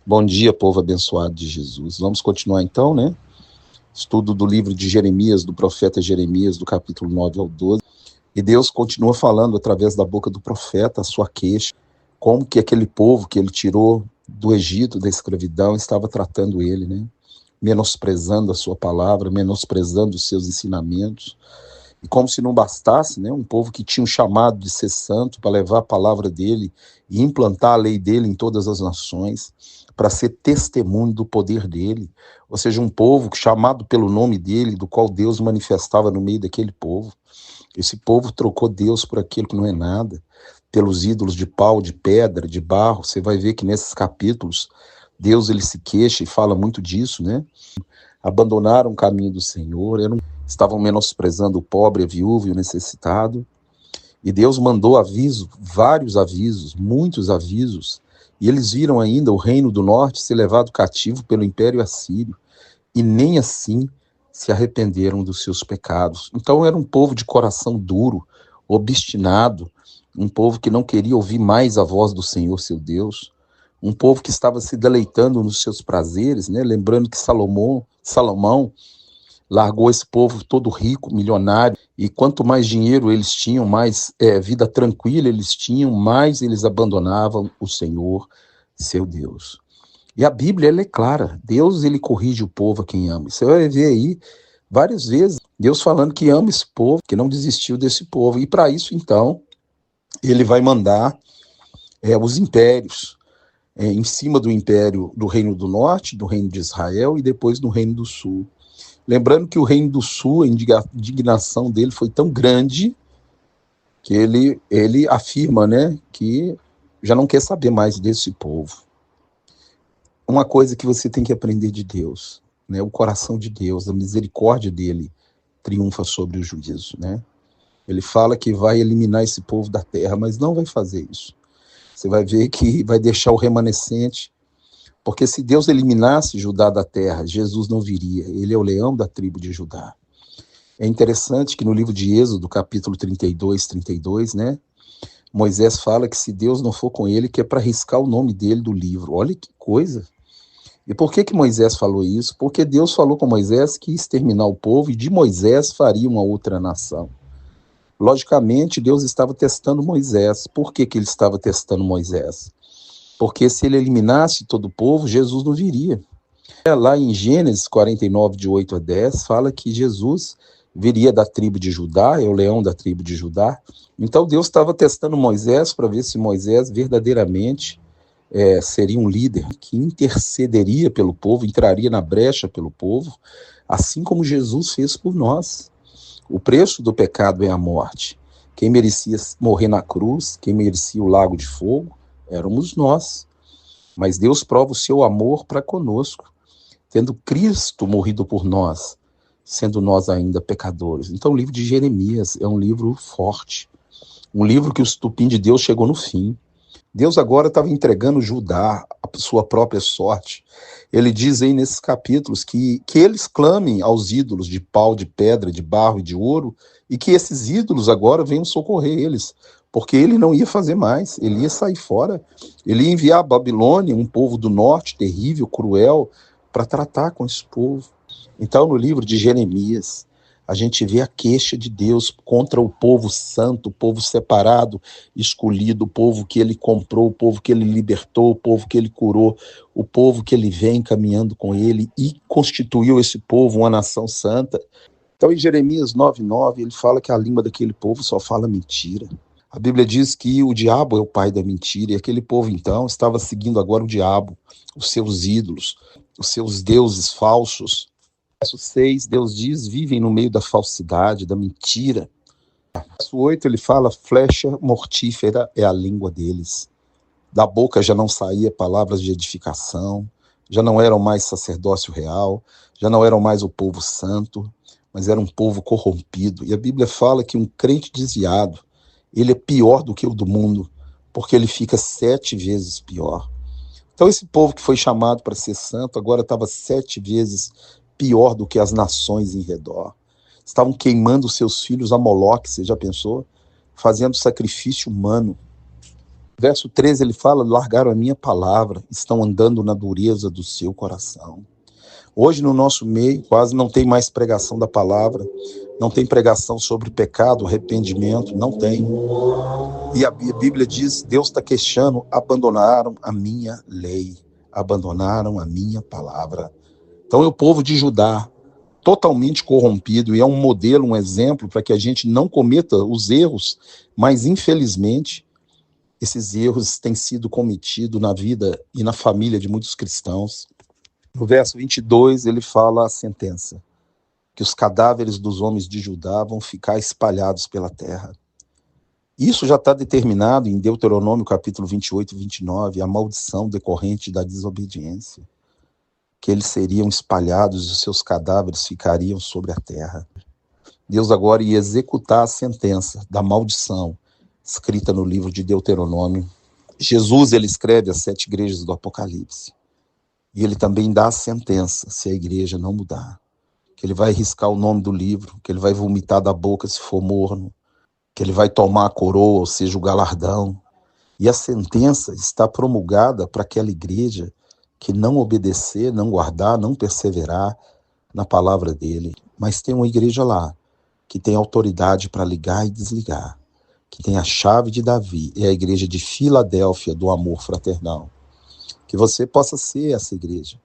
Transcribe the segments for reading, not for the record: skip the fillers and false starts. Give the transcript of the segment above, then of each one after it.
Bom dia, povo abençoado de Jesus. Vamos continuar então, né? Estudo do livro de Jeremias, do profeta Jeremias, do capítulo 9 ao 12. E Deus continua falando através da boca do profeta a sua queixa, como que aquele povo que ele tirou do Egito, da escravidão, estava tratando ele, né? Menosprezando a sua palavra, menosprezando os seus ensinamentos. E como se não bastasse, né? Um povo que tinha um chamado de ser santo para levar a palavra dele e implantar a lei dele em todas as nações, para ser testemunho do poder dele, ou seja, um povo chamado pelo nome dele, do qual Deus manifestava no meio daquele povo. Esse povo trocou Deus por aquilo que não é nada, pelos ídolos de pau, de pedra, de barro. Você vai ver que nesses capítulos, Deus ele se queixa e fala muito disso, né? Abandonaram o caminho do Senhor, estavam menosprezando o pobre, a viúva e o necessitado. E Deus mandou aviso, vários avisos, muitos avisos, e eles viram ainda o reino do norte ser levado cativo pelo Império Assírio, e nem assim se arrependeram dos seus pecados. Então era um povo de coração duro, obstinado, um povo que não queria ouvir mais a voz do Senhor, seu Deus, um povo que estava se deleitando nos seus prazeres, né? Lembrando que Salomão largou esse povo todo rico, milionário, e quanto mais dinheiro eles tinham, mais vida tranquila eles tinham, mais eles abandonavam o Senhor, seu Deus. E a Bíblia, ela é clara, Deus ele corrige o povo a quem ama. Você vai ver aí várias vezes Deus falando que ama esse povo, que não desistiu desse povo, e para isso então ele vai mandar os impérios, em cima do império do Reino do Norte, do Reino de Israel, e depois do Reino do Sul. Lembrando que o Reino do Sul, a indignação dele foi tão grande que ele afirma, né, que já não quer saber mais desse povo. Uma coisa que você tem que aprender de Deus, né, o coração de Deus, a misericórdia dele triunfa sobre o juízo, né? Ele fala que vai eliminar esse povo da terra, mas não vai fazer isso. Você vai ver que vai deixar o remanescente, porque se Deus eliminasse Judá da terra, Jesus não viria. Ele é o leão da tribo de Judá. É interessante que no livro de Êxodo, capítulo 32, né, Moisés fala que se Deus não for com ele, que é para riscar o nome dele do livro. Olha que coisa. E por que Moisés falou isso? Porque Deus falou com Moisés que ia exterminar o povo e de Moisés faria uma outra nação. Logicamente, Deus estava testando Moisés. Por que ele estava testando Moisés? Porque se ele eliminasse todo o povo, Jesus não viria. Lá em Gênesis 49, de 8 a 10, fala que Jesus viria da tribo de Judá, é o leão da tribo de Judá. Então Deus estava testando Moisés para ver se Moisés verdadeiramente seria um líder que intercederia pelo povo, entraria na brecha pelo povo, assim como Jesus fez por nós. O preço do pecado é a morte. Quem merecia morrer na cruz, quem merecia o lago de fogo, éramos nós. Mas Deus prova o seu amor para conosco, tendo Cristo morrido por nós, sendo nós ainda pecadores. Então o livro de Jeremias é um livro forte, um livro que o estupim de Deus chegou no fim. Deus agora estava entregando Judá a sua própria sorte. Ele diz aí nesses capítulos que eles clamem aos ídolos de pau, de pedra, de barro e de ouro, e que esses ídolos agora venham socorrer eles, porque ele não ia fazer mais, ele ia sair fora, ele ia enviar a Babilônia, um povo do norte terrível, cruel, para tratar com esse povo. Então, no livro de Jeremias, a gente vê a queixa de Deus contra o povo santo, o povo separado, escolhido, o povo que ele comprou, o povo que ele libertou, o povo que ele curou, o povo que ele vem caminhando com ele e constituiu esse povo uma nação santa. Então, em Jeremias 9:9, ele fala que a língua daquele povo só fala mentira. A Bíblia diz que o diabo é o pai da mentira, e aquele povo, então, estava seguindo agora o diabo, os seus ídolos, os seus deuses falsos. Verso 6, Deus diz, vivem no meio da falsidade, da mentira. Verso 8, ele fala, flecha mortífera é a língua deles. Da boca já não saía palavras de edificação, já não eram mais sacerdócio real, já não eram mais o povo santo, mas era um povo corrompido. E a Bíblia fala que um crente desviado, ele é pior do que o do mundo, porque ele fica 7 vezes pior. Então esse povo que foi chamado para ser santo, agora estava 7 vezes pior do que as nações em redor. Estavam queimando seus filhos a Moloque, você já pensou? Fazendo sacrifício humano. Verso 13 ele fala: largaram a minha palavra, estão andando na dureza do seu coração. Hoje no nosso meio quase não tem mais pregação da palavra, não tem pregação sobre pecado, arrependimento, não tem. E a Bíblia diz, Deus está queixando, abandonaram a minha lei, abandonaram a minha palavra. Então é o povo de Judá, totalmente corrompido, e é um modelo, um exemplo para que a gente não cometa os erros, mas infelizmente esses erros têm sido cometidos na vida e na família de muitos cristãos. No verso 22 ele fala a sentença, que os cadáveres dos homens de Judá vão ficar espalhados pela terra. Isso já está determinado em Deuteronômio capítulo 28 e 29, a maldição decorrente da desobediência, que eles seriam espalhados e os seus cadáveres ficariam sobre a terra. Deus agora ia executar a sentença da maldição escrita no livro de Deuteronômio. Jesus, ele escreve as 7 igrejas do Apocalipse. E ele também dá a sentença, se a igreja não mudar. Que ele vai riscar o nome do livro, que ele vai vomitar da boca se for morno, que ele vai tomar a coroa, ou seja, o galardão. E a sentença está promulgada para aquela igreja que não obedecer, não guardar, não perseverar na palavra dele. Mas tem uma igreja lá que tem autoridade para ligar e desligar, que tem a chave de Davi, é a igreja de Filadélfia do amor fraternal. Que você possa ser essa igreja.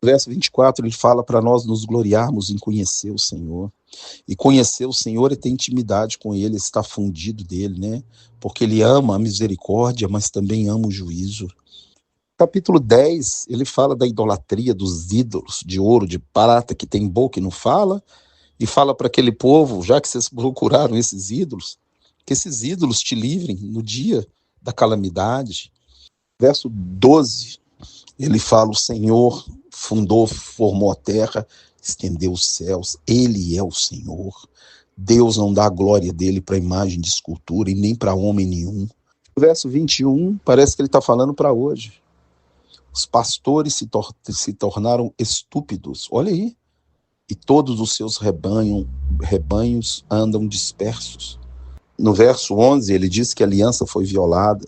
No verso 24 ele fala para nós nos gloriarmos em conhecer o Senhor. E conhecer o Senhor é ter intimidade com ele, estar fundido dele, né? Porque ele ama a misericórdia, mas também ama o juízo. Capítulo 10, ele fala da idolatria dos ídolos de ouro, de prata, que tem boca e não fala, e fala para aquele povo, já que vocês procuraram esses ídolos, que esses ídolos te livrem no dia da calamidade. Verso 12, ele fala: o Senhor fundou, formou a terra, estendeu os céus, ele é o Senhor. Deus não dá a glória dele para imagem de escultura e nem para homem nenhum. O verso 21 parece que ele está falando para hoje. Os pastores se tornaram estúpidos, olha aí, e todos os seus rebanhos andam dispersos. No verso 11 ele diz que a aliança foi violada,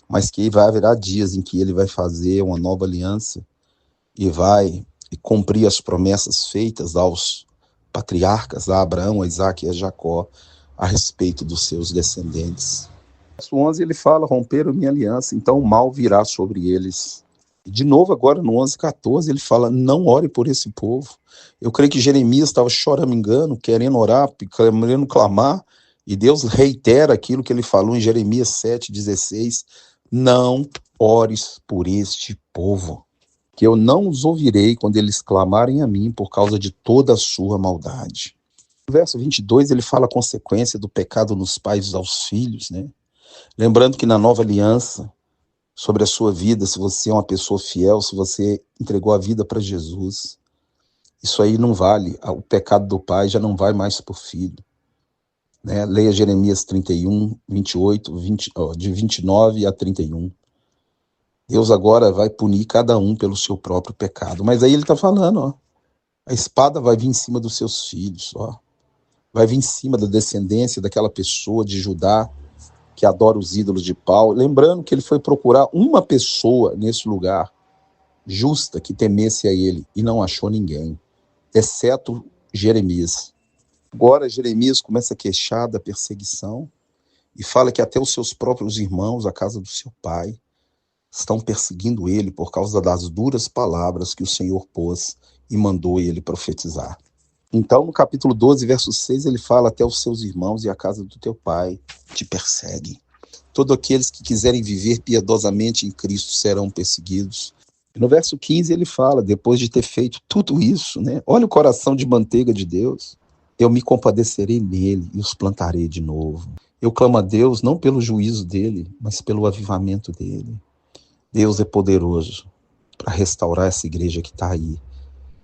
mas que vai haverá dias em que ele vai fazer uma nova aliança e vai cumprir as promessas feitas aos patriarcas, a Abraão, a Isaque e a Jacó, a respeito dos seus descendentes. No verso 11 ele fala: romperam minha aliança, então o mal virá sobre eles. E de novo agora no 11:14 ele fala: não ore por esse povo. Eu creio que Jeremias estava choramingando, querendo orar, querendo clamar, e Deus reitera aquilo que ele falou em Jeremias 7:16: não ores por este povo, que eu não os ouvirei quando eles clamarem a mim por causa de toda a sua maldade. No verso 22 ele fala a consequência do pecado nos pais aos filhos, né? Lembrando que na nova aliança, sobre a sua vida, se você é uma pessoa fiel, se você entregou a vida para Jesus, isso aí não vale, o pecado do pai já não vai mais por filho, né? Leia Jeremias 31, 28, de 29 a 31. Deus agora vai punir cada um pelo seu próprio pecado. Mas aí ele está falando, ó, a espada vai vir em cima dos seus filhos, ó, vai vir em cima da descendência daquela pessoa de Judá que adora os ídolos de pau. Lembrando que ele foi procurar uma pessoa nesse lugar justa que temesse a ele e não achou ninguém, exceto Jeremias. Agora Jeremias começa a queixar da perseguição e fala que até os seus próprios irmãos, a casa do seu pai, estão perseguindo ele por causa das duras palavras que o Senhor pôs e mandou ele profetizar. Então, no capítulo 12, verso 6, ele fala: até os seus irmãos e a casa do teu pai te perseguem. Todos aqueles que quiserem viver piedosamente em Cristo serão perseguidos. E no verso 15 ele fala, depois de ter feito tudo isso, né? Olha o coração de manteiga de Deus. Eu me compadecerei nele e os plantarei de novo. Eu clamo a Deus não pelo juízo dele, mas pelo avivamento dele. Deus é poderoso para restaurar essa igreja que está aí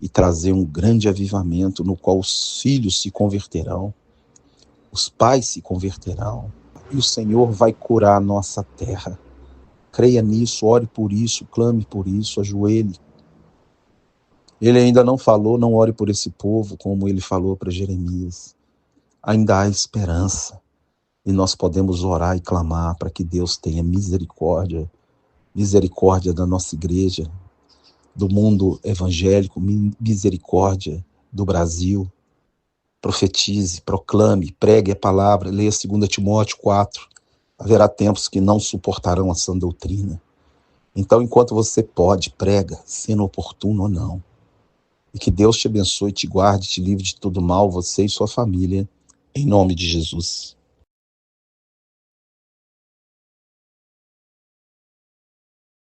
e trazer um grande avivamento no qual os filhos se converterão, os pais se converterão, e o Senhor vai curar a nossa terra. Creia nisso, ore por isso, clame por isso, ajoelhe. Ele ainda não falou, não ore por esse povo, como ele falou para Jeremias. Ainda há esperança. e nós podemos orar e clamar para que Deus tenha misericórdia, misericórdia da nossa igreja, do mundo evangélico, misericórdia do Brasil. Profetize, proclame, pregue a palavra, leia 2 Timóteo 4. Haverá tempos que não suportarão a sã doutrina. Então, enquanto você pode, prega, sendo oportuno ou não. E que Deus te abençoe, te guarde, te livre de todo mal, você e sua família, em nome de Jesus.